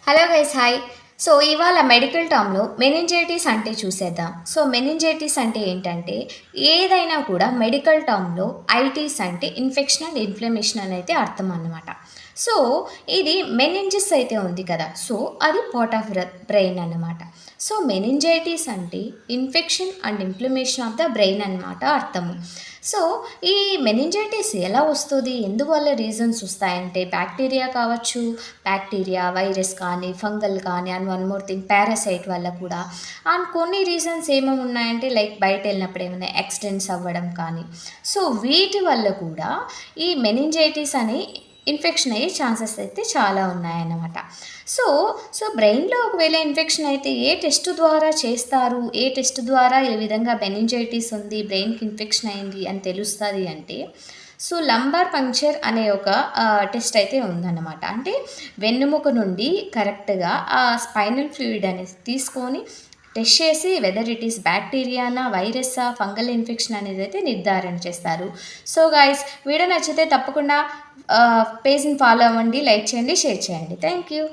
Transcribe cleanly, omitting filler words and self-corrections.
Hello guys hi. So ఇవాళ medical టర్మ్‌లో meningitis అంటే చూసేద్దాం. సో మెనింజైటిస్ అంటే ఏంటంటే ఏదైనా కూడా మెడికల్ టర్మ్‌లో ఐటిస్ అంటే ఇన్ఫెక్షన్ అండ్ ఇన్‌ఫ్లమేషన్ అని అయితే అర్థం అన్నమాట. సో ఇది మెనింజిస్ అయితే ఉంది కదా! సో అది పార్ట్ ఆఫ్ బ్రెయిన్ అన్నమాట. సో మెనింజైటిస్ అంటే infection and inflammation of the brain అన్నమాట అర్థము. సో ఈ మెనింజైటిస్ ఎలా వస్తుంది? ఎందువల్ల రీజన్స్ వస్తాయంటే బ్యాక్టీరియా కావచ్చు, బ్యాక్టీరియా, వైరస్ కానీ, ఫంగల్ కానీ and one more thing parasite వల్ల కూడా. అండ్ కొన్ని రీజన్స్ ఏమేమి ఉన్నాయంటే లైక్ బయటెళ్ళినప్పుడు ఏమైనా యాక్సిడెంట్స్ అవ్వడం కానీ. సో వీటి వల్ల కూడా ఈ మెనింజైటిస్ అని ఇన్ఫెక్షన్ అయ్యే ఛాన్సెస్ అయితే చాలా ఉన్నాయన్నమాట. సో, బ్రెయిన్‌లో ఒకవేళ ఇన్ఫెక్షన్ అయితే ఏ టెస్ట్ ద్వారా చేస్తారు? ఏ టెస్ట్ ద్వారా ఈ విధంగా మెనింజైటిస్ ఉంది, బ్రెయిన్‌కి ఇన్ఫెక్షన్ అయింది అని తెలుస్తది అంటే, సో లంబార్ పంక్చర్ అనే ఒక టెస్ట్ అయితే ఉందన్నమాట. అంటే వెన్నెముక నుండి కరెక్ట్‌గా ఆ స్పైనల్ ఫ్లూయిడ్ అనేది తీసుకొని టెస్ట్ చేసి వెదర్ ఇట్ ఈస్ బ్యాక్టీరియానా, వైరస్సా, ఫంగల్ ఇన్ఫెక్షన్ అనేదైతే నిర్ధారణ చేస్తారు. సో గైస్, వీడియో నచ్చితే తప్పకుండా పేజ్‌ని ఫాలో అవ్వండి, లైక్ చేయండి, షేర్ చేయండి. Thank you.